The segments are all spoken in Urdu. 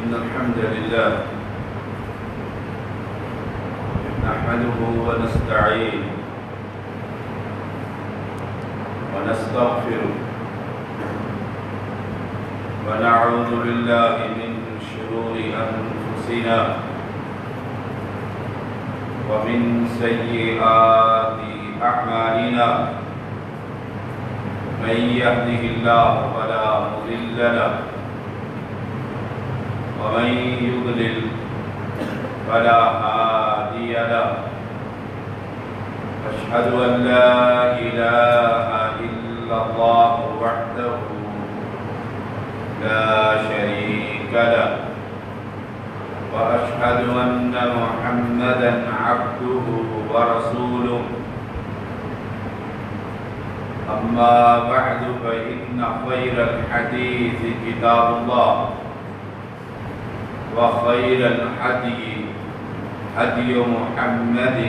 إن الحمد لله نحمده ونستعينه ونستغفره ونعوذ بالله من شرور أنفسنا ومن سيئات أعمالنا من يهده الله فلا مضل له ومن يضلل فلا هادي له أشهد أن لا إله إلا الله وحده لا شريك له وأشهد أن محمدا عبده ورسوله أما بعد فإن خير الحديث كتاب الله وخير الهدي هدي محمد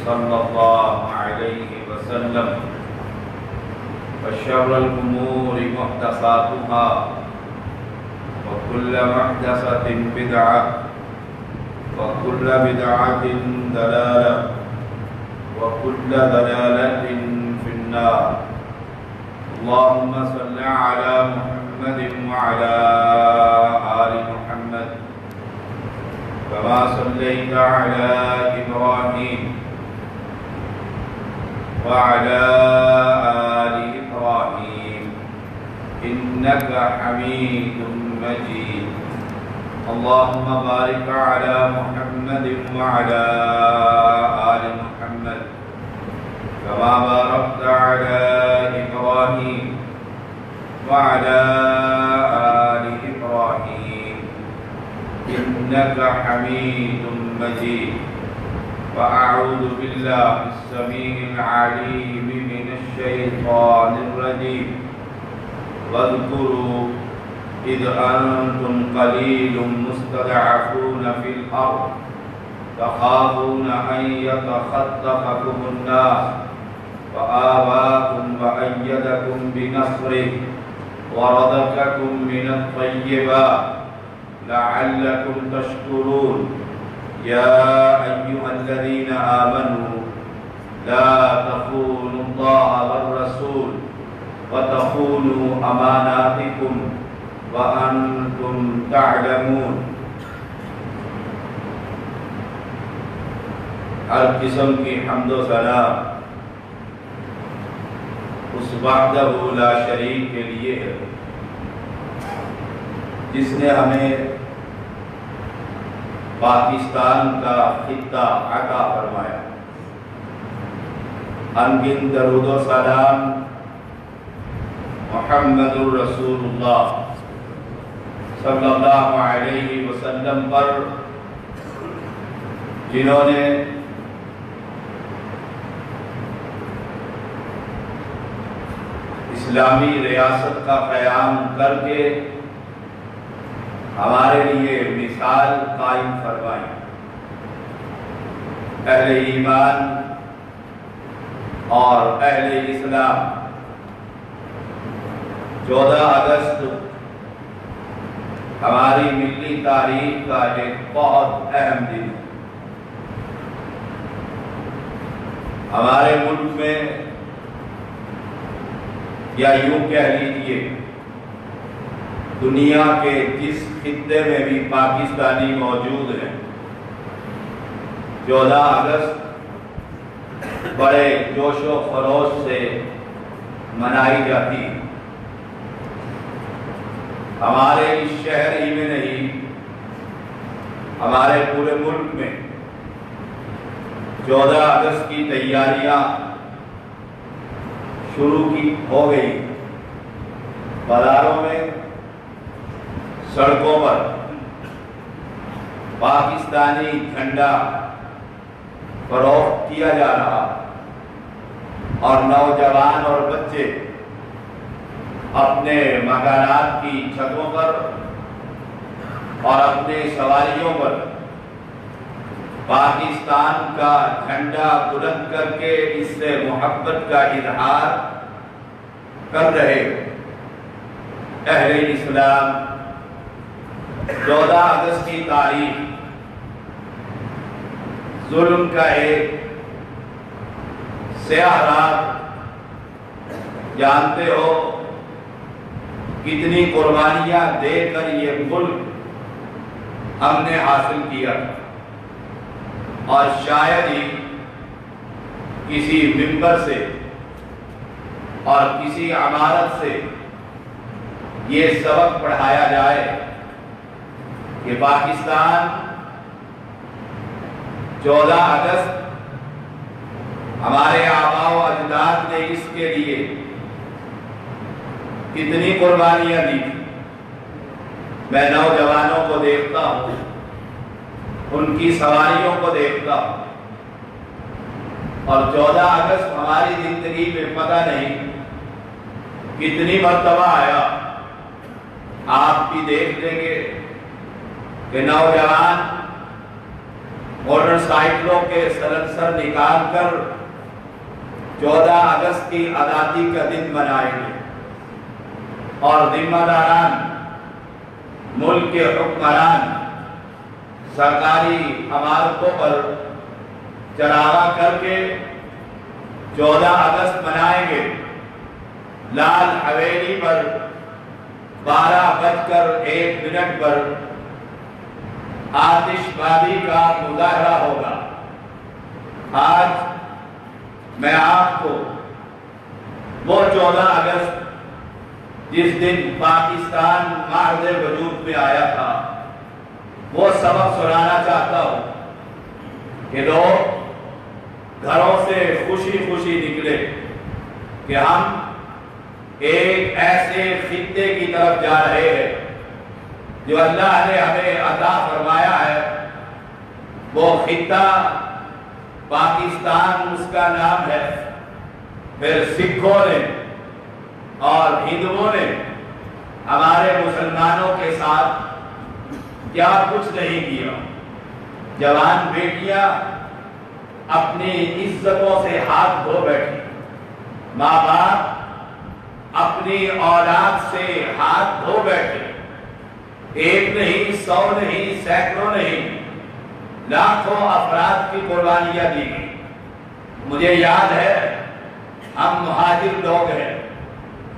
صلى الله عليه وسلم وشر الأمور محدثاتها وكل محدثة بدعة وكل بدعة ضلالة وكل ضلالة في النار اللهم صل على محمد وعلى آل محمد كما صليت على إبراهيم وعلى آل إبراهيم إنك حميد مجيد اللهم بارك على محمد وعلى آل محمد كما باركت على إبراهيم وعلى آل إبراهيم إنك حميد مجيد وأعوذ بالله السميع العليم من الشيطان الرجيم واذكروا إذ أنتم قليل مستضعفون في الأرض تخافون أن يتخطفكم الناس فآواكم وأيدكم بنصره ورزقكم من الطيبات لعلكم تشكرون يا أيها الذين آمنوا لا تخونوا الله والرسول وتخونوا أماناتكم وأنتم تعلمون ہر قسم کی حمد و ثنا اس وحدہ لا شریک کے لیے ہے جس نے ہمیں پاکستان کا خطہ عطا فرمایا انگن درود و سلام محمد الرسول اللہ صلی اللہ علیہ وسلم پر جنہوں نے اسلامی ریاست کا قیام کر کے ہمارے لیے مثال قائم فرمائی اہل ایمان اور اہل اسلام 14 اگست ہماری ملی تاریخ کا ایک بہت اہم دن ہے ہمارے ملک میں یا یوں کہہ لیجیے دنیا کے جس خطے میں بھی پاکستانی موجود ہیں 14 اگست بڑے جوش و خروش سے منائی جاتی ہے ہمارے اس شہر ہی میں نہیں ہمارے پورے ملک میں 14 اگست کی تیاریاں شروع کی ہو گئی بازاروں میں سڑکوں پر پاکستانی جھنڈا فروخت کیا جا رہا اور نوجوان اور بچے اپنے مکانات کی چھتوں پر اور اپنے سواریوں پر پاکستان کا جھنڈا بلند کر کے اس سے محبت کا اظہار کر رہے اہل اسلام 14 اگست کی تاریخ ظلم کا ایک سیاہ رات، جانتے ہو کتنی قربانیاں دے کر یہ ملک ہم نے حاصل کیا، اور شاید ہی کسی ممبر سے اور کسی عمارت سے یہ سبق پڑھایا جائے کہ پاکستان 14 اگست ہمارے آباء و اجداد نے اس کے لیے کتنی قربانیاں دی تھی۔ میں نوجوانوں کو دیکھتا ہوں، ان کی سواریوں کو دیکھتا ہوں، اور 14 اگست ہماری زندگی میں پتہ نہیں کتنی مرتبہ آیا۔ آپ بھی دیکھ لیں گے کہ نوجوان موٹر سائیکلوں کے سلنسر نکال کر 14 اگست کی آزادی کا دن منائیں گے، اور ذمہ داران، ملک کے حکمران سرکاری عمارتوں پر چراغاں کر کے 14 اگست منائیں گے۔ لال حویلی پر 12:01 پر آتش بازی کا مظاہرہ ہوگا۔ آج میں آپ کو وہ 14 اگست جس دن پاکستان معرض وجود میں آیا تھا وہ سبق سنانا چاہتا ہوں کہ لوگ گھروں سے خوشی خوشی نکلے کہ ہم ایک ایسے خطے کی طرف جا رہے ہیں جو اللہ نے ہمیں عطا فرمایا ہے۔ وہ خطہ پاکستان اس کا نام ہے۔ پھر سکھوں نے اور ہندوؤں نے ہمارے مسلمانوں کے ساتھ کیا کچھ نہیں کیا۔ جوان بیٹیاں اپنی عزتوں سے ہاتھ دھو بیٹھی، ماں باپ اپنی اولاد سے ہاتھ دھو بیٹھے، ایک نہیں، 100 نہیں، سینکڑوں نہیں، لاکھوں افراد کی قربانیاں دی گئی۔ مجھے یاد ہے ہم مہاجر لوگ ہیں،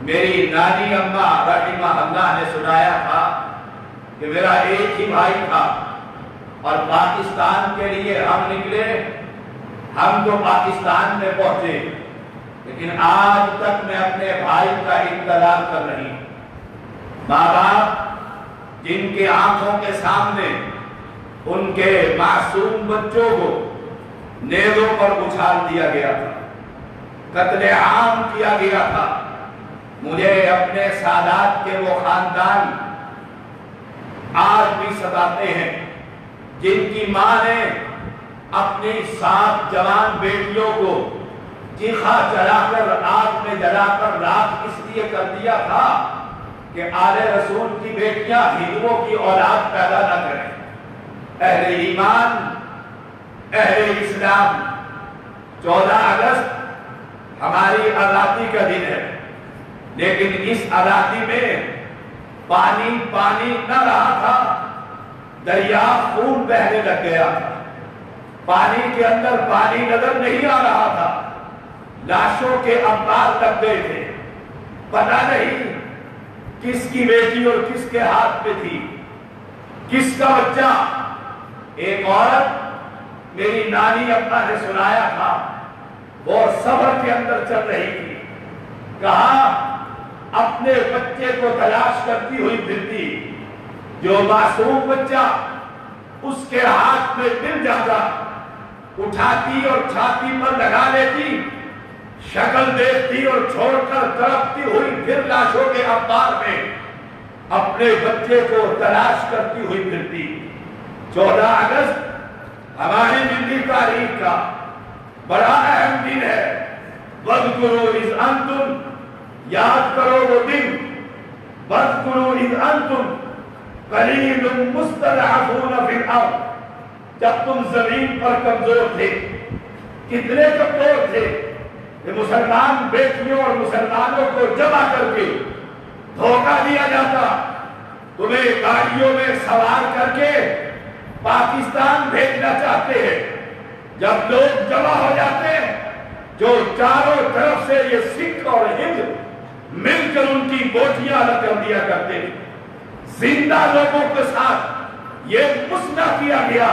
میری نانی اماں رحمہ اللہ نے سنایا تھا کہ میرا ایک ہی بھائی تھا اور پاکستان کے لیے ہم نکلے، ہم تو پاکستان میں پہنچے، لیکن آج تک میں اپنے بھائی کا انتظار کر رہی ہوں۔ ماں باپ جن کے آنکھوں کے سامنے ان کے معصوم بچوں کو نیزوں پر اچھال دیا گیا تھا، قتل عام کیا گیا تھا، مجھے اپنے سادات کے وہ خاندان آج بھی ستاتے ہیں جن کی ماں نے اپنی 7 جوان بیٹیوں کو چیخا جلا کر آگ میں جلا کر راکھ اس لیے کر دیا تھا کہ آل رسول کی بیٹیاں ہندوؤں کی اولاد پیدا نہ کریں۔ اہل ایمان، اہل اسلام، 14 اگست ہماری آزادی کا دن ہے، لیکن اس آزادی میں پانی پانی نہ رہا تھا، دریا خون بہنے لگ گیا تھا، پانی کے اندر پانی نظر نہیں آ رہا تھا، لاشوں کے انبار لگ گئے تھے، پتہ نہیں کس کی بیٹی اور کس کے ہاتھ میں تھی، کس کا بچہ۔ ایک عورت میری نانی اپنا نے سنایا تھا، وہ صبر کے اندر چل رہی تھی، کہا اپنے بچے کو تلاش کرتی ہوئی پھرتی، جو معصوم بچہ اس کے ہاتھ میں مل جاتا اٹھاتی اور چھاتی پر لگا لیتی، شکل دیکھتی اور چھوڑ کر تڑپتی ہوئی پھر لاشوں کے انبار میں اپنے بچے کو تلاش کرتی ہوئی پھرتی۔ 14 اگست ہماری ملی تاریخ کا بڑا اہم دن ہے۔ وَاذْكُرُوا إِذْ أَنْتُمْ، یاد کرو وہ دن، وَاذْكُرُوا إِذْ أَنْتُمْ قَلِيلٌ مُسْتَضْعَفُونَ فِي الْأَرْضِ، جب تم زمین پر کمزور تھے۔ کتنے کمزور تھے کہ مسلمان بیٹیوں اور مسلمانوں کو جمع کر کے دھوکہ دیا جاتا، تمہیں گاڑیوں میں سوار کر کے پاکستان بھیجنا چاہتے ہیں۔ جب لوگ جمع ہو جاتے ہیں، جو چاروں طرف سے یہ سکھ اور ہند مل کر ان کی بوٹیاں الگ کر دیا کرتے ہیں، زندہ لوگوں کے ساتھ یہ مسئلہ کیا گیا۔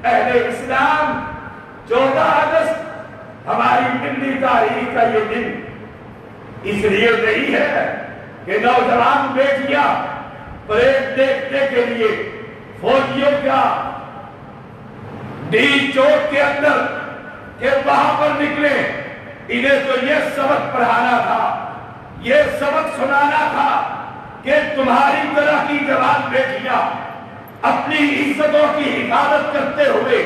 اہل اسلام 14 اگست ہماری ملی تاریخ کا یہ دن اس لیے نہیں ہے کہ نوجوان بیٹیاں پریڈ دیکھنے کے لیے فوجیوں کا ڈی چوک کے اندر کہ وہاں پر نکلے، انہیں تو یہ سبق پڑھانا تھا، یہ سبق سنانا تھا کہ تمہاری طرح کی جوان بیٹیاں اپنی عزتوں کی حفاظت کرتے ہوئے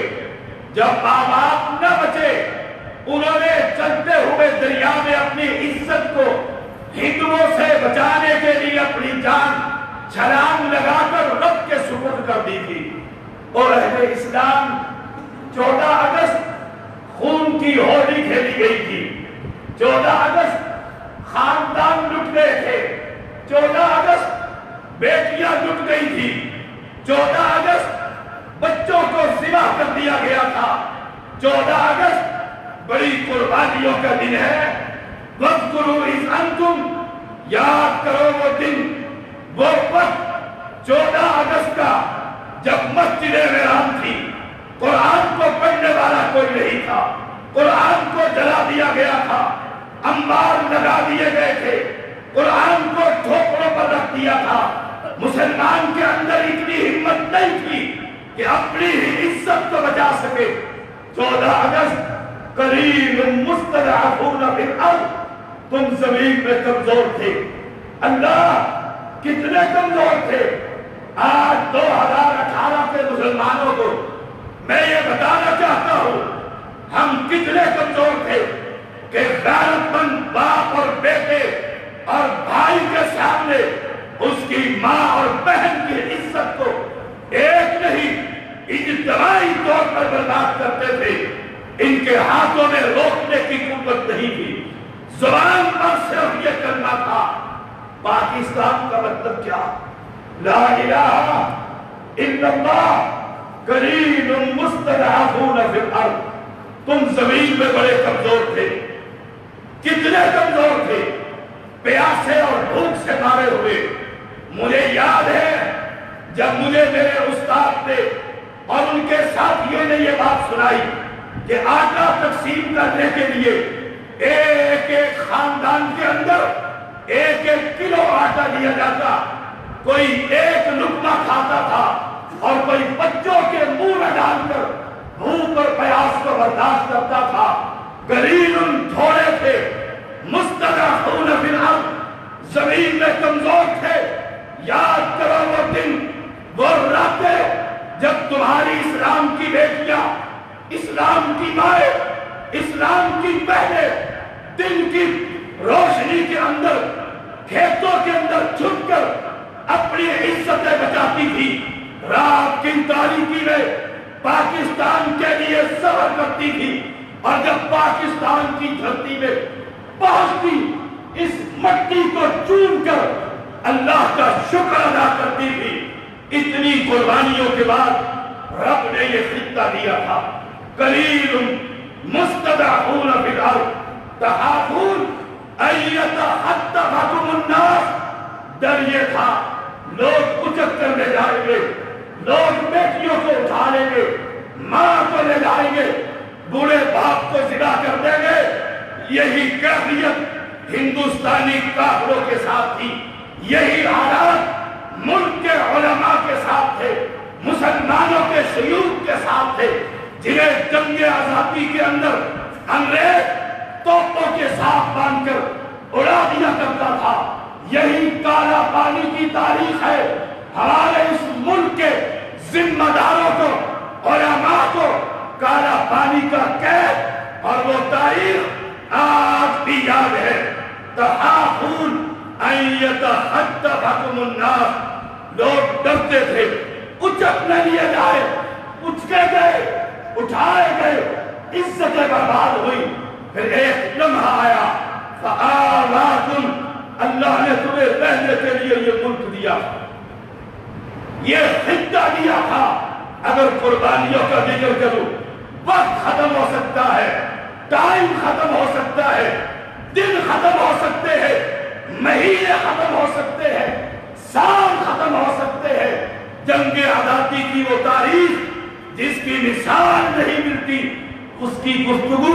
جب ماں باپ نہ بچے، انہوں نے چلتے ہوئے دریا میں اپنی عزت کو ہندوؤں سے بچانے کے لیے اپنی جان چھلانگ لگا کر رب کے سپرد کر دی تھی۔ اور اہل اسلام 14 اگست خون کی ہولی کھیلی گئی تھی، 14 اگست خاندان لٹ گئے تھے، 14 اگست بیٹیاں لٹ گئی تھی، 14 اگست بچوں کو ذبح کر دیا گیا تھا، 14 اگست بڑی قربانیوں کا دن ہے۔ وَاذْكُرُوا إِذْ أَنْتُمْ، یاد کرو وہ دن، وہ وقت 14 اگست کا جب مسجد حرام تھی، قرآن کو پڑھنے والا کوئی نہیں تھا، قرآن کو جلا دیا گیا تھا، انبار لگا دیے گئے تھے، قرآن کو ٹھوکروں پر رکھ دیا تھا۔ مسلمان کے اندر اتنی ہمت نہیں تھی کہ اپنی ہی عزت کو بچا سکے۔ 14 اگست قلیل مستضعفون فی الارض، تم زمین میں کمزور تھے، اللہ کتنے کمزور تھے۔ آج 2018 کے مسلمانوں کو میں یہ بتانا چاہتا ہوں ہم کتنے کمزور تھے کہ غیرت مند باپ اور بیٹے اور بھائی کے سامنے اس کی ماں اور بہن کی عزت کو ایک نہیں اجتماعی طور پر برباد کرتے تھے۔ ان کے ہاتھوں میں روکنے کی قوت نہیں تھی، زبان پر صرف یہ کرنا تھا۔ پاکستان کا مطلب کیا؟ لا الہ الا اللہ قلیل مستضعفون فی الارض، تم زمین میں بڑے کمزور تھے۔ کتنے کمزور تھے؟ پیاسے اور بھوک سے مارے ہوئے۔ مجھے یاد ہے جب مجھے میرے استاد نے اور ان کے ساتھیوں نے یہ بات سنائی کہ آٹا تقسیم کرنے کے لیے ایک ایک خاندان کے اندر 1-1 کلو آٹا دیا جاتا، کوئی ایک لقمہ کھاتا تھا اور کوئی بچوں کے منہ میں ڈال کر بھوک اور پیاس کو برداشت کرتا تھا۔ قلیل تھوڑے تھے، مستضعفون فی الارض، زمین میں کمزور تھے۔ یاد کرو وہ دن، وہ راتیں جب تمہاری اسلام کی بیٹیاں، اسلام کی مائیں، اسلام کی بہنیں دن کی روشنی کے اندر کھیتوں کے اندر چھپ کر اپنی عزتیں بچاتی تھی، رات کی تاریکی میں پاکستان کے لیے صبر کرتی تھی، اور جب پاکستان کی دھرتی میں پہنچتی اس مٹی کو چوم کر اللہ کا شکر ادا کرتی تھی۔ اتنی قربانیوں کے بعد رب نے یہ خطہ دیا تھا، قلیل مستضعفون فی الارض تخافون ان یتخطفکم الناس، ڈر یہ تھا لوگ اچک کر لے جائیں گے، لوگ بیٹیوں کو اٹھا لیں گے، ماں کو لے جائیں گے، بوڑھے باپ کو ذبح کر دیں گے۔ یہی کیفیت ہندوستانی کافروں کے ساتھ تھی، یہی حالات ملک کے علماء کے ساتھ تھے، مسلمانوں کے شیوخ کے ساتھ تھے، جنہیں جنگ آزادی کے اندر انگریز توپوں کے ساتھ باندھ کر اڑا دیا کرتا تھا۔ یہی کالا پانی کی تاریخ ہے۔ ہمارے اس ملک کے ذمہ داروں کو، علماء کو کالا پانی کا قید اور وہ تاریخ آج بھی یاد ہے۔ تخافون ان یتخطفکم الناس، لوگ ڈرتے تھے اچک نہ لیے جائے، اچکے گئے، اٹھائے گئے، عزتیں برباد ہوئی۔ پھر ایک لمحہ آیا، فآواکم، اللہ نے تمہیں رہنے کے لیے یہ ملک دیا، یہ خطہ دیا تھا، اگر قربانیوں کا ذکر کروں وقت ختم ہو سکتا ہے، ٹائم ختم ہو سکتا ہے، دن ختم ہو سکتے ہیں، مہینے ختم ہو سکتے ہیں، سال ختم ہو سکتے ہیں، جنگ آزادی کی وہ تاریخ جس کی مثال نہیں ملتی، اس کی گفتگو،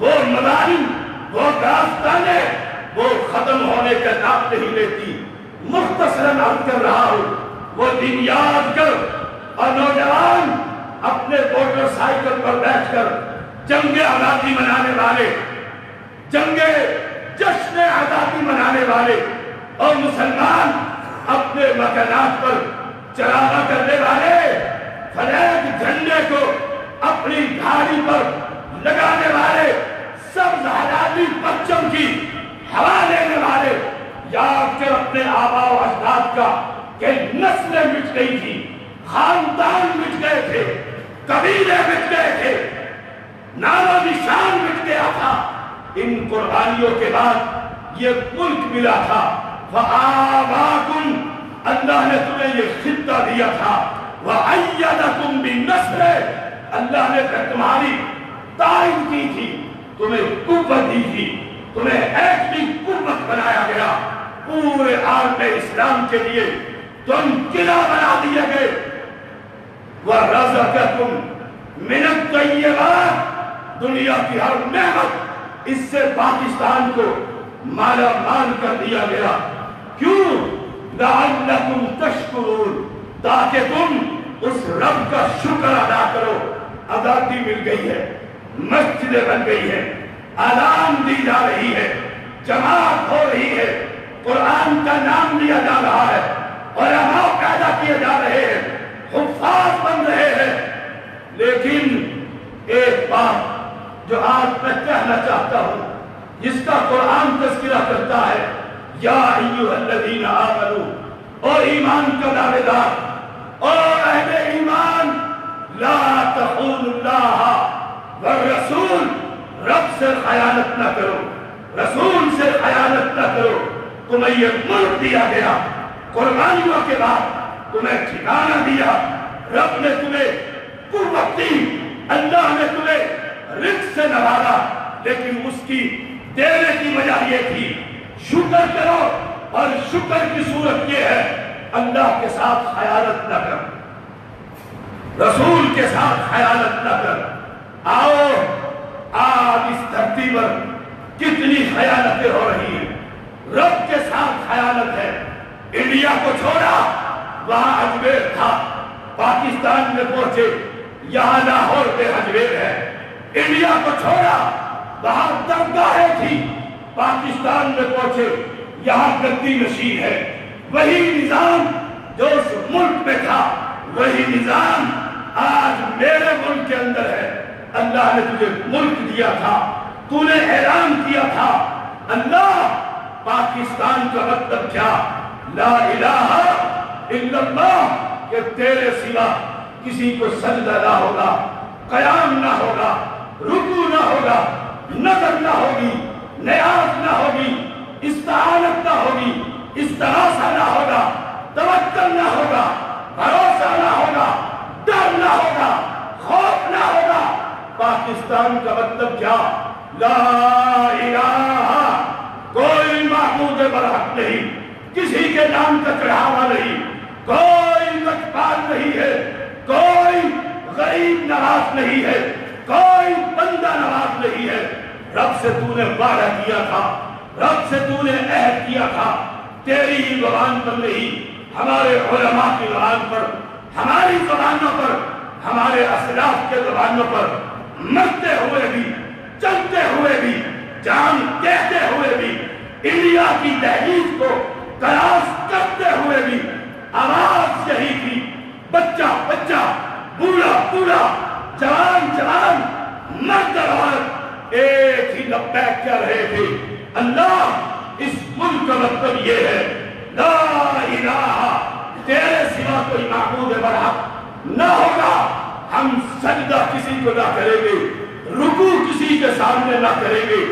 وہ مظالم، وہ داستانیں، وہ ختم ہونے کا نام نہیں لیتی۔ مختصراً عرض کر رہا ہوں، وہ دن یاد کر اور نوجوان اپنے موٹر سائیکل پر بیٹھ کر جنگ آزادی منانے والے، جنگ جشن آزادی منانے والے اور مسلمان اپنے مکانات پر چراغاں کرنے والے، فلیگ جھنڈے کو اپنی گاڑی پر لگانے والے، سبز حلالی پرچم کی ہوا لینے والے، یاد کر اپنے آباء و اجداد کا کہ نسلیں مٹ گئی تھی، خاندان مٹ گئے تھے، قبیلے مٹ گئے تھے، نام و نشان مٹ گیا تھا۔ ان قربانیوں کے بعد یہ ملک ملا تھا۔ فآباکم، اللہ نے تمہیں یہ خطہ دیا تھا، وَأَيَّدَكُمْ بِالنَّصْرِ، اللہ نے پھر تمہاری تعین کی تھی، تمہیں قوت دی تھی، تمہیں ایسی قوت بنایا گیا، پورے عالم اسلام کے لیے تم قلعہ بنا دیے گئے۔ وَرَزَقَكُمْ مِنَ الطَّيِّبَاتِ، دنیا کی ہر نعمت اس سے پاکستان کو مالا مال کر دیا گیا۔ کیوں؟ لَعَلَّكُمْ تَشْكُرُونَ، تاکہ تم اس رب کا شکر ادا کرو۔ آزادی مل گئی ہے، مسجدیں بن گئی ہے، اذان دی جا رہی ہے، جماعت ہو رہی ہے، قرآن کا نام لیا جا رہا ہے، علماء پیدا کیے جا رہے ہیں، حفاظ بن رہے ہیں۔ لیکن ایک بات جو آج میں کہنا چاہتا ہوں، جس کا قرآن تذکرہ کرتا ہے، یا ایھا الذین آمنوا، اور ایمان کا دعوے دار اور اہل ایمان، لا تخونوا اللہ والرسول، رب سے خیانت نہ کرو، رسول سے خیانت نہ کرو۔ تمہیں یہ ملک دیا گیا، قربانیوں کے بعد تمہیں ٹھکانہ دیا، رب نے تمہیں قوت دی، اللہ نے تمہیں رزق سے نوازا، لیکن اس کی دینے کی وجہ یہ تھی شکر کرو، اور شکر کی صورت یہ ہے اللہ کے ساتھ خیانت نہ کر، رسول کے ساتھ خیانت نہ کر۔ آؤ آج اس دھرتی پر کتنی خیانتیں ہو رہی ہیں، رب کے ساتھ خیانت ہے۔ انڈیا کو چھوڑا، وہاں اجمیر تھا، پاکستان میں پہنچے، یہاں لاہور میں اجمیر ہے۔ انڈیا کو چھوڑا، وہاں درگاہیں تھی، پاکستان میں پہنچے، یہاں گدی نشین ہے۔ وہی نظام جو اس ملک میں تھا، وہی نظام آج میرے ملک کے اندر ہے۔ اللہ نے تجھے ملک دیا تھا، تو نے اعلان کیا تھا، اللہ پاکستان کا مطلب کیا؟ لا الہ الا اللہ، کہ تیرے سوا کسی کو سجدہ نہ ہوگا، قیام نہ ہوگا، رکوع نہ ہوگا، نظر نہ ہوگی، نیاز نہ ہوگی، استعانت نہ ہوگی، استغاثہ نہ ہوگا، توکل نہ ہوگا، بھروسہ نہ ہوگا، ڈر نہ ہوگا، خوف نہ ہوگا۔ پاکستان کا مطلب کیا؟ لا الہ، کوئی معبود برحق نہیں، کسی کے نام کا چڑھاوا نہیں، کوئی لجپال نہیں ہے، کوئی غریب نواز نہیں ہے، کوئی بندہ نواز نہیں ہے۔ رب سے تو نے وعدہ کیا تھا، رب سے تو نے عہد کیا تھا، تیری ہی زبان پر نہیں، ہمارے علماء کی زبان پر، ہماری زبانوں پر، ہمارے اسلاف کے زبانوں پر، مرتے ہوئے بھی، چلتے ہوئے بھی، جان دیتے ہوئے بھی، انڈیا کی دہلیز کو کراس کرتے ہوئے بھی آواز یہی تھی، بچہ بچہ، بوڑھا بوڑھا، جوان جوان، مرد عورت، ایک ہی لبیک کہہ رہے تھے، اللہ اس ملک کا مطلب یہ ہے، لا الہ، تیرے سوا کوئی معبود برحق نہ ہوگا، ہم سجدہ کسی کو نہ کریں گے، رکوع کسی کے سامنے نہ کریں گے،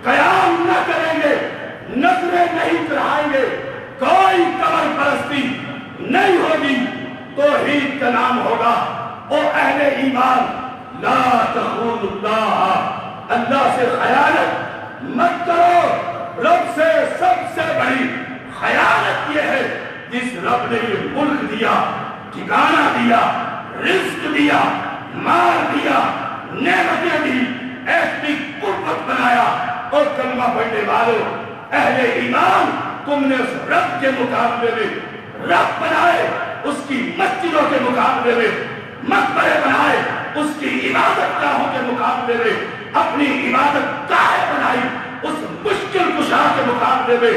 قیام نہ کریں گے، نظریں نہیں چڑھائیں گے، کوئی قبر پرستی نہیں ہوگی، توحید کا نام ہوگا۔ او اہل ایمان، لا تخونوا اللہ، اللہ سے خیانت مت کرو۔ رب سے سب سے بڑی خیانت یہ ہے جس رب نے یہ ملک دیا، ٹھکانہ دیا، رزق دیا، مال دیا، نعمتیں دی، ایسی قوت بنایا۔ اور کلمہ پڑھنے والوں، اہل ایمان، تم نے اس رب کے مقابلے میں رب بنائے، اس کی مسجدوں کے مقابلے میں مقبرے بنائے، اس کی عبادت گاہوں کے مقابلے میں اپنی عبادت گاہیں بنائی، اس مشکل کشا کے مقابلے میں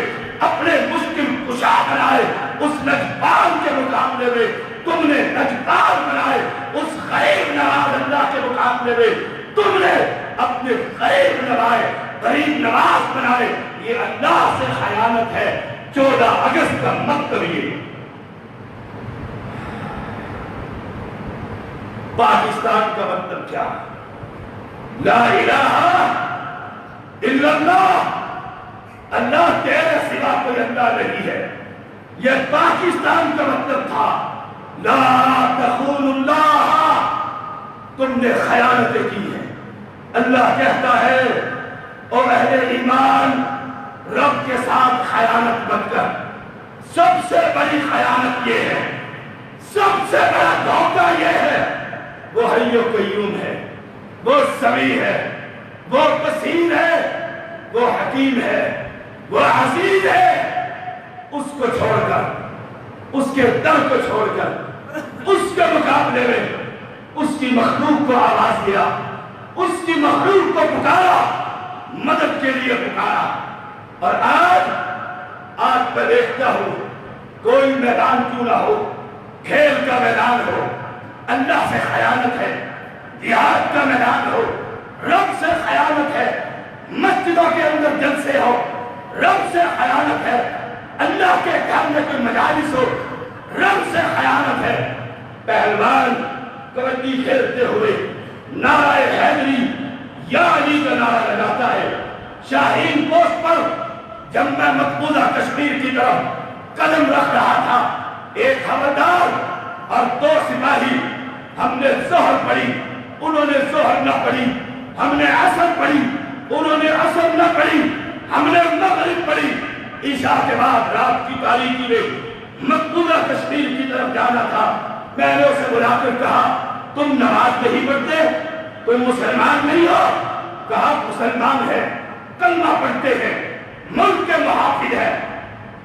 اپنے مشکل کشا بنائے، اس نجبان کے مقابلے میں تم نے نجبان بنائے، اس غریب نواز اللہ کے مقابلے میں تم نے اپنے غریب نواز بنائے۔ یہ اللہ سے خیانت ہے۔ 14 اگست کا مطلب یہ پاکستان کا مطلب کیا؟ لا الہ الا اللہ، اللہ تیرے سوا کوئی اللہ نہیں ہے۔ یہ پاکستان کا مطلب تھا۔ لا تخونوا اللہ، تم نے خیانتیں کی ہیں۔ اللہ کہتا ہے او اہل ایمان، رب کے ساتھ خیانت مت کر۔ سب سے بڑی خیانت یہ ہے، سب سے بڑا دھوکہ یہ ہے، وہ حی و قیوم ہے، وہ سمیع ہے، وہ بصیر ہے، وہ حکیم ہے، وہ عزیز ہے۔ اس کو چھوڑ کر، اس کے در کو چھوڑ کر، اس کے مقابلے میں اس کی مخلوق کو آواز دیا، اس کی مخلوق کو پکارا، مدد کے لیے پکارا۔ اور آج میں دیکھتا ہوں کوئی میدان کیوں نہ ہو، کھیل کا میدان ہو، اللہ سے خیانت ہے، جہاد کا میدان ہو، رب سے خیانت ہے، مسجدوں کے اندر جلسے ہو، رب سے خیانت ہے، اللہ کے گھر میں کوئی مجالس ہو، رب سے خیانت ہے۔ پہلوان کبڈی کھیلتے ہوئے نعرہ حیدری یا علی کا نعرہ لگاتا ہے، شاہین پوسٹ پر جب میں مقبوضہ کشمیر کی طرف قدم رکھ رہا تھا، ایک حوالدار اور 2 سپاہی، ہم نے ظہر پڑھی، انہوں نے ظہر نہ پڑھی، ہم نے عصر پڑھی، انہوں نے عصر نہ پڑھی، ہم نے مغرب پڑھی۔ عشاء کے بعد رات کی تاریکی میں مقبوضہ کشمیر کی طرف جانا تھا، میں نے اسے بلا کر کہا تم نماز نہیں پڑھتے، کوئی مسلمان نہیں ہو؟ کہا مسلمان ہے، کلمہ پڑھتے ہیں، ملک کے محافظ ہے،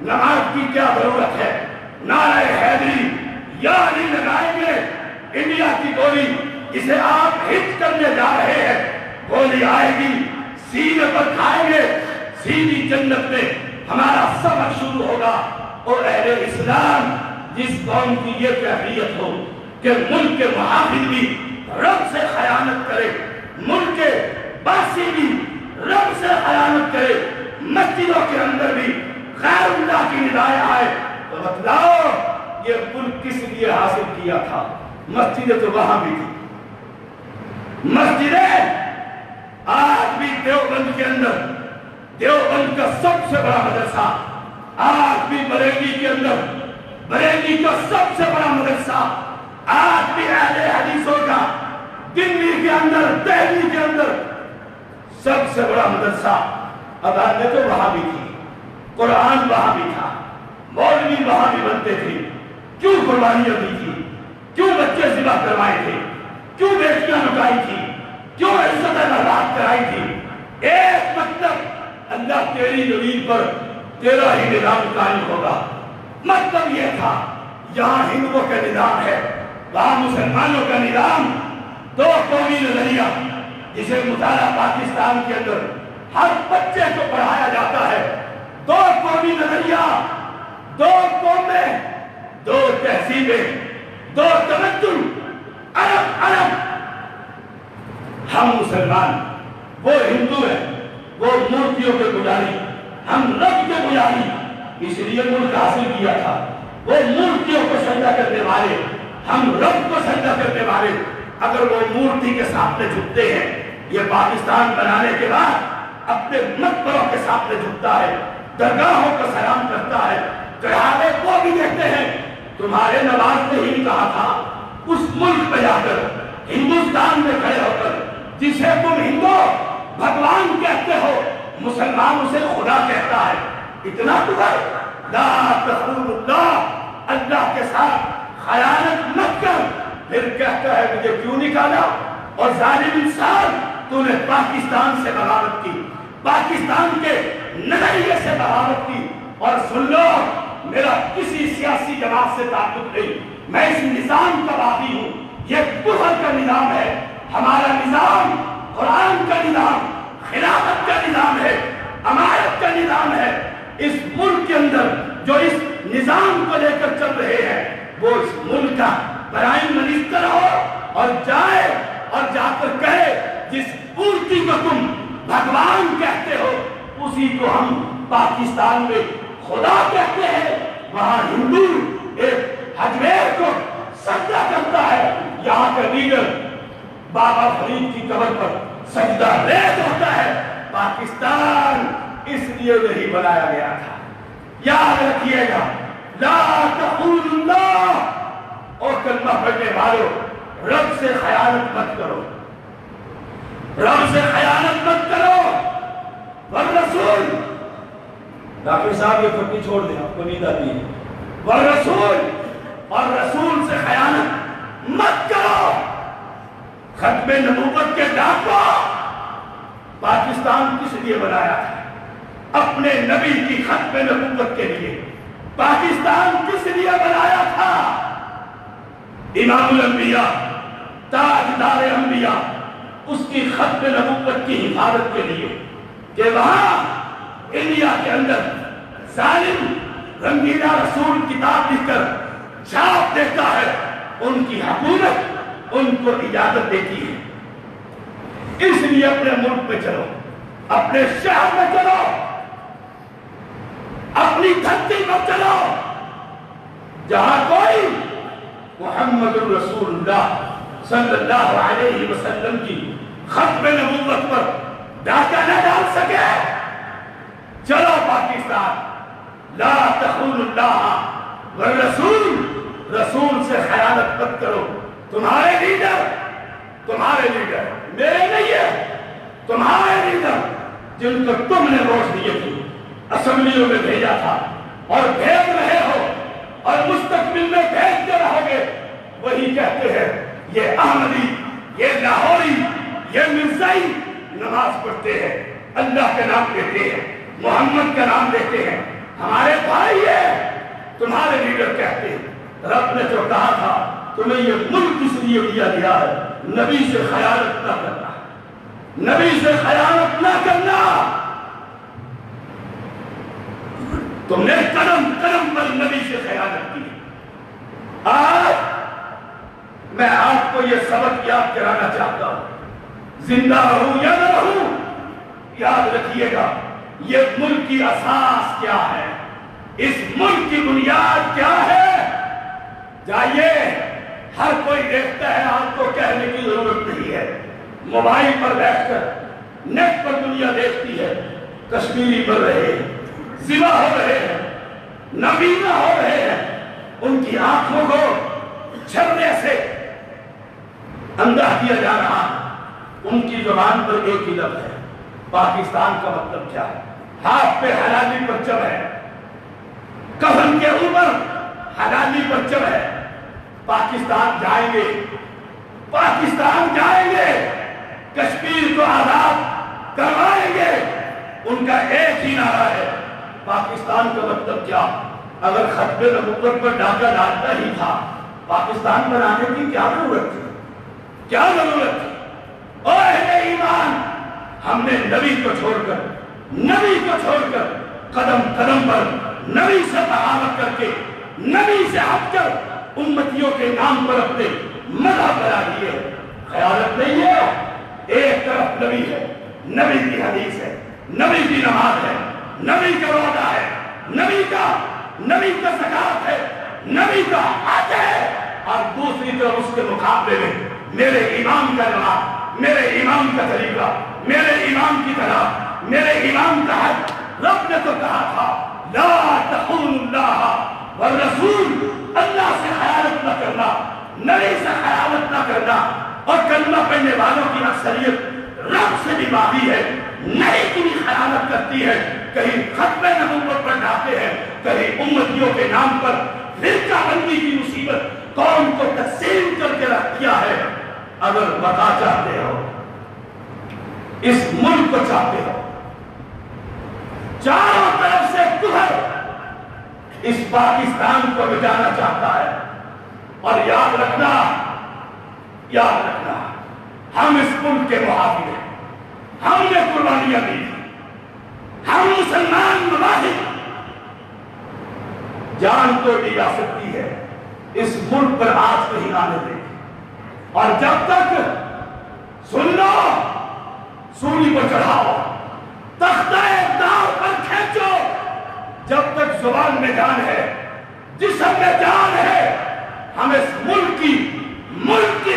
نماز کی کیا ضرورت ہے؟ نعرہ حیدری یا علی لگائیں گے، انڈیا کی گولی جسے آپ ہٹ کرنے جا رہے ہیں، گولی آئے گی، سینے پر کھائیں گے، سیدھی جنت میں ہمارا سفر شروع ہوگا۔ اور اہل اسلام جس قوم کی یہ کیفیت ہو کہ ملک کے محافظ بھی رب سے خیانت کرے، ملک کے باسی بھی رب سے خیانت کرے، مسجدوں کے اندر بھی غیر اللہ کی ندائیں آئے، تو بتلاؤ یہ ملک کس لیے حاصل کیا تھا؟ مسجدیں تو وہاں بھی تھی، مسجدیں آج بھی دیوبند کے اندر، دیوبند کا سب سے بڑا مدرسہ، آج بھی بریلی کے اندر، بریلی کا سب سے بڑا مدرسہ، آج بھی اہل حدیثوں کا دلی کے اندر، دہلی کے اندر سب سے بڑا مدرسہ، عدالتیں تو وہاں بھی تھی، قرآن وہاں بھی تھا، مولوی وہاں بھی بنتے تھے۔ کیوں قربانیاں دی تھی؟ کیوں بچے ذبح کروائے تھے؟ کیوں بیٹیاں لٹائی تھی؟ کیوں عزت برباد کرائی تھی؟ ایک مطلب، اللہ تیری زمین پر تیرا ہی نظام قائم ہوگا۔ مطلب یہ تھا یہاں ہندوؤں کا نظام ہے، وہاں مسلمانوں کا نظام، 2 قومی نظریہ جسے مطالعہ پاکستان کے اندر ہر بچے کو پڑھایا جاتا ہے، 2 قومی نظریہ، 2 قومیں، 2 تہذیبیں، 2 تمدن، الگ۔ ہم مسلمان، وہ ہندو ہیں، وہ مورتیوں کے پجاری، ہم رب کے پجاری، اس لیے ملک حاصل کیا تھا۔ وہ مورتیوں کو سجدہ کرنے والے، ہم رب کو سجدہ کرنے والے۔ اگر وہ مورتی کے سامنے جھکتے ہیں، یہ پاکستان بنانے کے بعد اپنے مقبروں کے سامنے جھکتا ہے، درگاہوں کو سلام کرتا ہے، چڑھاوے وہ بھی دیکھتے ہیں، تمہارے نواز نے ہی کہا تھا اس ملک پہ جا کر ہندوستان میں کھڑے ہو کر جسے تم ہندو بھگوان کہتے ہو مسلمان اسے خدا کہتا ہے، اتنا تو ہے لا تخون اللہ، اللہ کے ساتھ خیانت مت کر، پھر کہتا ہے مجھے کیوں نکالا؟ اور ظالم انسان، تو نے پاکستان سے بغاوت کی، پاکستان کے نظریے سے بغاوت کی۔ اور سن لو، میرا کسی سیاسی جماعت سے تعلق نہیں، میں اس نظام کا باغی ہوں، یہ کفر کا نظام ہے، ہمارا نظام قرآن کا نظام، خلافت کا نظام ہے، امارت کا نظام ہے۔ اس ملک کے اندر جو اس نظام کو لے کر چل رہے ہیں وہ اس ملک کا پرائم منسٹر ہو اور جائے اور جا کر کہے جس مورتی کو تم بھگوان کہتے ہو اسی کو ہم پاکستان میں خدا کہتے ہیں، وہاں ہندو ایک حجویر کو سجدہ کرتا ہے، یہاں کا لیڈر بابا فرید کی قبر پر سجدہ ریز ہوتا ہے۔ پاکستان اس لیے نہیں بنایا گیا تھا، یاد رکھیے گا، لا تقول اللہ، اور کلمہ پڑھنے والوں رب سے خیانت مت کرو، رب سے خیانت مت کرو، والرسول، ڈاکٹر صاحب یہ پھٹی چھوڑ دیں، آپ کو نیند آتی ہے، والرسول، اور رسول سے خیانت مت کرو۔ ختم نبوت کے ڈاکو پاکستان کس لیے بنایا تھا؟ اپنے نبی کی ختم نبوت کے لیے۔ پاکستان کس لیے بنایا تھا؟ امام الانبیاء، تاجدار انبیاء، اس کی ختم نبوت کی حفاظت کے لیے، کہ وہاں انڈیا کے اندر ظالم رنگیلا رسول کتاب لکھ کر چھاپ دیتا ہے، ان کی حکومت ان کو اجازت دیتی ہے۔ اس لیے اپنے ملک میں چلو، اپنے شہر میں چلو، اپنی دھرتی پر چلو، جہاں کوئی محمد الرسول اللہ صلی اللہ علیہ وسلم کی ختم نبوت پر ڈاکہ نہ ڈال سکے۔ چلو پاکستان، لا تخون اللہ والرسول، رسول سے خیانت مت کرو۔ تمہارے لیڈر میرے نہیں ہے، تمہارے لیڈر جن کو تم نے ووٹ دیے تھے، اسمبلیوں میں بھیجا تھا اور بھیج رہے ہو اور مستقبل میں بھیجتے رہو گے، وہی کہتے ہیں یہ احمدی، یہ لاہوری، یہ مرزائی نماز پڑھتے ہیں، اللہ کا نام لیتے ہیں، محمد کا نام لیتے ہیں، ہمارے بھائی ہیں۔ تمہارے لیڈر کہتے ہیں رب نے جو کہا تھا تمہیں یہ ملک اس لیے دیا گیا ہے، نبی سے خیانت نہ کرنا، نبی سے خیانت نہ کرنا۔ تم نے قدم قدم پر نبی سے خیانت کی۔ آج میں آپ کو یہ سبق یاد کرانا چاہتا ہوں، زندہ رہوں یا نہ رہوں، یاد رکھیے گا یہ ملک کی اساس کیا ہے، اس ملک کی بنیاد کیا ہے۔ جائیے، ہر کوئی دیکھتا ہے، آپ کو کہنے کی ضرورت نہیں ہے، موبائل پر بیٹھ کر نیٹ پر دنیا دیکھتی ہے، کشمیری بن رہے ہیں، ذبح ہو رہے ہیں، نبینا ہو رہے ہیں، ان کی آنکھوں کو چھلنے سے اندھا کیا جا رہا ہے، ان کی زبان پر ایک ہی لفظ ہے، پاکستان کا مطلب کیا ہے؟ ہاتھ پہ حلالی پرچم ہے، کفن کے اوپر حلالی پرچم ہے۔ پاکستان جائیں گے، پاکستان جائیں گے، کشمیر کو آزاد کروائیں گے، ان کا ایک ہی نعرہ ہے، پاکستان کا مطلب کیا؟ اگر ختم نبوت پر ڈاکہ ڈالتا ہی تھا، پاکستان بنانے کی کیا ضرورت تھی؟ کیا ضرورت تھی؟ اے اہل ایمان، ہم نے نبی کو چھوڑ کر قدم قدم پر نبی سے بغاوت کر کے، نبی سے ہٹ کر امتیوں کے نام پر اپنے مذہب بنا دیے۔ خیانت نہیں ہے، ایک طرف نبی ہے، نبی کی حدیث ہے، نبی کی نماز ہے، نبی کا روزہ ہے، نبی کا زکات ہے، نبی کا حج ہے، اور دوسری طرف اس کے مقابلے میں میرے امام کا نماز، میرے امام کا طریقہ، میرے امام کی طرح، میرے امام کا حج۔ رب نے تو کہا تھا لا تخونوا اللہ والرسول، اللہ سے خیانت نہ کرنا، نبی سے خیانت نہ کرنا، اور کلمہ پڑھنے والوں کی اکثریت رب سے بھی باغی ہے، نبی کی بھی خیانت کرتی ہے، کہیں ختم نبوت پر ڈھاتے ہیں، کہیں امتیوں کے نام پر فرقہ بندی کی مصیبت قوم کو تقسیم کر کے رکھ دیا ہے۔ اگر بقا چاہتے ہو، اس ملک کو چاہتے ہو، چاروں طرف سے کفر اس پاکستان کو مٹانا چاہتا ہے، اور یاد رکھنا ہم اس ملک کے محافظ ہیں، ہم نے قربانیاں دی تھی، ہم مسلمان مواحد، جان تو دی جا سکتی ہے، اس ملک پر آج نہیں آنے دیں، اور جب تک سن لو سولی پر چڑھاؤ، تختہ اقتدار پر کھینچو، جب تک زبان میں جان ہے، جسم میں جان ہے، ہم اس ملک کی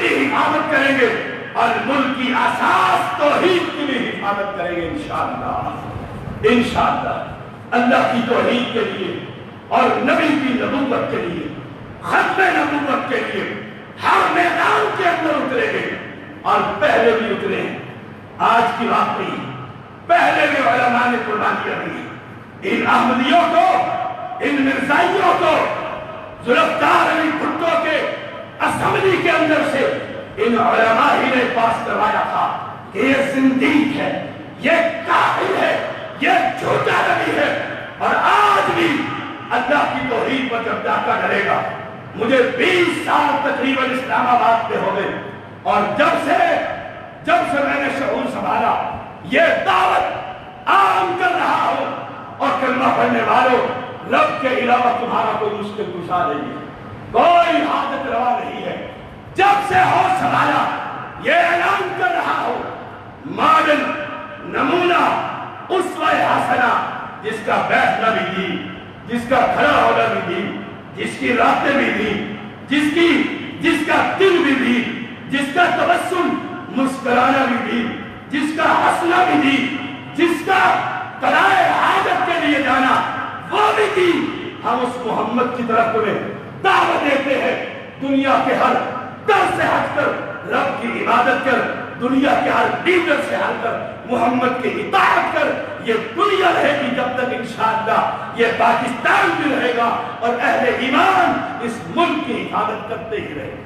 بھی حفاظت کریں گے، اور ملک کی اساس توحید کی بھی حفاظت کریں گے انشاءاللہ اللہ کی توحید کے لیے اور نبی کی نبوت کے لیے، ختم نبوت کے لیے ہر میدان کے اندر اتریں گے، اور پہلے بھی اترے ہیں۔ آج کی بات نہیں، پہلے بھی علماء نے قربانیاں دی، ان احمدیوں کو، ان مرزائیوں کو، ذوالفقار علی بھٹو کے اسمبلی کے اندر سے ان علماء ہی نے پاس کروایا تھا کہ یہ زندیق ہے، یہ کافر ہے، یہ جھوٹا نبی ہے، اور آج بھی اللہ کی توحید پر جب ڈاکہ ڈلے گا، مجھے 20 سال تقریباً اسلام آباد پہ ہو گئے، اور جب سے میں نے شعور سنبھالا، یہ دعوت عام کر رہا ہوں، اور کلمہ پڑھنے والوں، رب کے علاوہ تمہارا کوئی مشکل کشا نہیں ہے، کوئی حاجت روا نہیں ہے، جب سے ہوش سنبھالا یہ اعلان کر رہا ہوں، ماڈل، نمونہ، اسوہ حسنہ، جس کا بیٹھنا بھی دی، جس کا کھڑا ہونا بھی دی، جس کی راتیں بھی دی، جس کا دل بھی دی، جس کا تبسم مسکرانا بھی دی، جس کا ہنسنا بھی دی، جس کا قضائے حاجت کے لیے جانا وہ بھی دی، ہم اس محمد کی طرف تمہیں دعوت دیتے ہیں، دنیا کے ہر در سے ہٹ کر رب کی عبادت کر، دنیا کے ہر لیڈر سے ہٹ کر محمد کی اطاعت کر، یہ دنیا رہے گی جب تک انشاءاللہ یہ پاکستان بھی رہے گا، اور اہل ایمان اس ملک کی حفاظت کرتے ہی رہے گا۔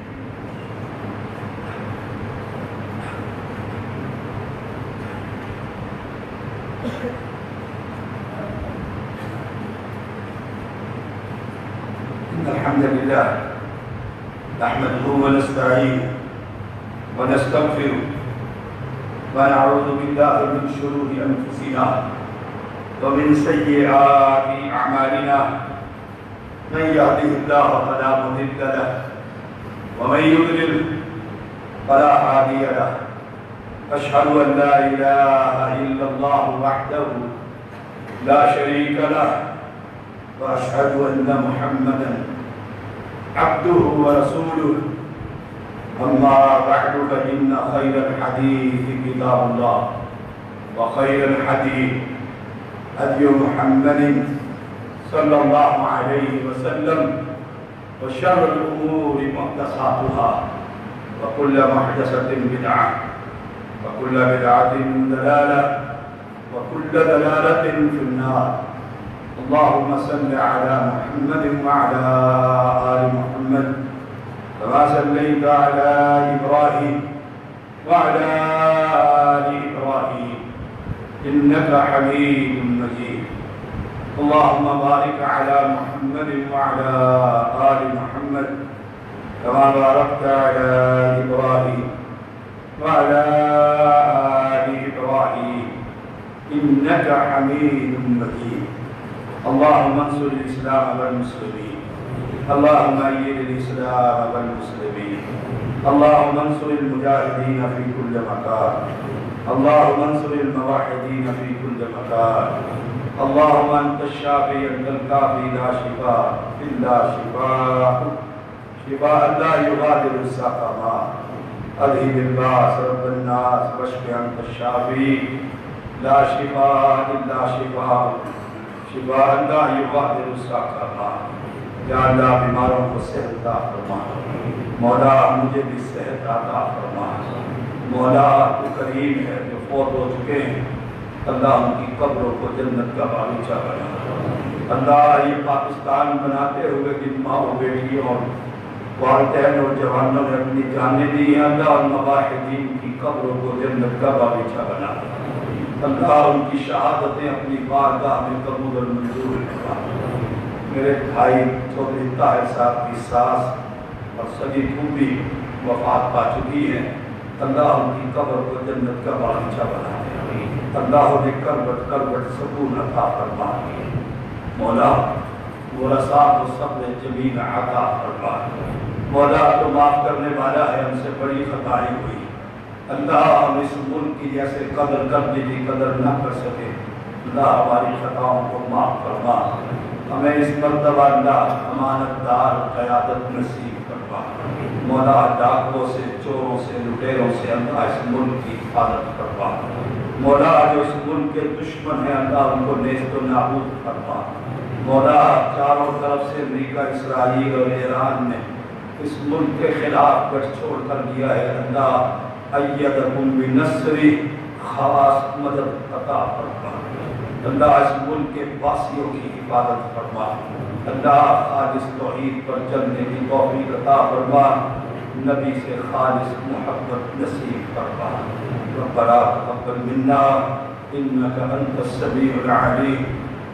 الحمد لله نحمده ونستعينه ونستغفره ونعوذ بالله من شرور أنفسنا ومن سيئات أعمالنا، من يهده الله فلا مضل له ومن يضلل فلا هادي له، أشهد أن لا إله إلا الله وحده لا شريك له، وأشهد أن محمدا عبده ورسوله، أما بعد فإن خير الحديث كتاب الله، وخير الحديث هدي محمد صلى الله عليه وسلم، وشر الأمور محدثاتها، وكل محدثة بدعة، وكل بدعة ضلالة، وكل ضلالة في النار۔ اللهم صل على محمد وعلى آل محمد كما صليت على إبراهيم وعلى آل إبراهيم إنك حميد مجيد۔ اللهم بارك على محمد وعلى آل محمد كما باركت على إبراهيم وعلى آل إبراهيم إنك حميد مجيد۔ اللهم انصر الإسلام والمسلمين، اللهم أيد الإسلام والمسلمين، اللهم انصر المجاهدين في كل مكان، اللهم انصر الموحدين في كل مكان، اللهم أنت الشافي أنت الكافي لا شفاء إلا شفاء، شفاء لا يغادر سقما، أذهب الباس رب الناس واشف أنت الشافي لا شفاء إلا شفاء، شفاء لا يغادر سقما۔ یا اللہ بیماروں کو صحت عطا فرما، مولا مجھے بھی صحت عطا فرما، مولا تو کریم ہے جو فوت ہو چکے ہیں، اللہ ان کی قبروں کو جنت کا باغیچہ بنا، اللہ یہ پاکستان بناتے ہوئے جن ماں و بیٹیوں اور والدین اور جوانوں نے اپنی جانیں دی ہیں، اللہ ان مباحدین کی قبروں کو جنت کا باغیچہ بنا، اللہ ان کی شہادتیں اپنی بارگاہ میں قبول اور منظور فرما۔ میرے بھائی چودھری طاہر صاحب کی ساس اور سبھی پھوپھی وفات پا چکی ہیں، اللہ ان کی قبر کو جنت کا باغیچہ بنا دے، اللہ انہیں کربٹ کربٹ سکون عطا فرما، مولا ورثاء کو صبر جمیل عطا فرما، مولا تو معاف کرنے والا ہے، ہم سے بڑی خطائیں ہوئی، اللہ ہم اس ملک کی جیسے قدر کرنے کی قدر نہ کر سکے، اللہ ہماری خطاؤں کو معاف فرما، ہمیں اس مرتبہ اللہ امانت دار قیادت نصیب فرما، مولا ڈاکوں سے چوروں سے لٹیروں سے اللہ اس ملک کی حفاظت فرما، مولا جو اس ملک کے دشمن ہیں اللہ ان کو نیست و نابود فرما، مولا چاروں طرف سے امریکہ اسرائیل اور ایران نے اس ملک کے خلاف گٹھ چھوڑ کر دیا ہے، اللہ ایدکم بنصری خاص مدد عطا فرما، اللہ اس ملک کے واسیوں کی حفاظت فرما، اللہ خالص توحید پر چلنے کی توفیق عطا فرما، نبی سے خالص محبت نصیب فرما، ربنا تقبل منا انک انت السمیع العلیم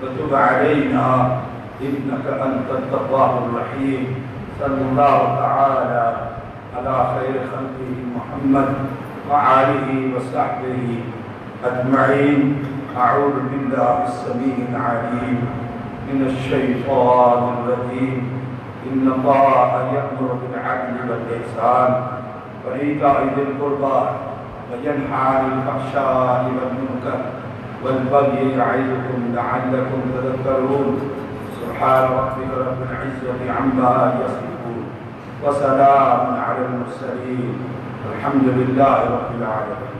وتب علینا انک انت التواب الرحیم، صلی اللہ تعالی علی خیر خلقہ محمد وآلہ وصحبہ اجمعین۔ اعوذ باللہ السمیع العلیم من الشیطان الرجیم، ان اللہ یأمر بالعدل والإحسان وإیتاء ذی القربى وینہی عن الفحشاء والمنکر والبغی یعظکم لعلکم تذکرون، سبحان ربک رب العزة عما یصفون وسلام علی المرسلین، الحمد للہ رب العالمین۔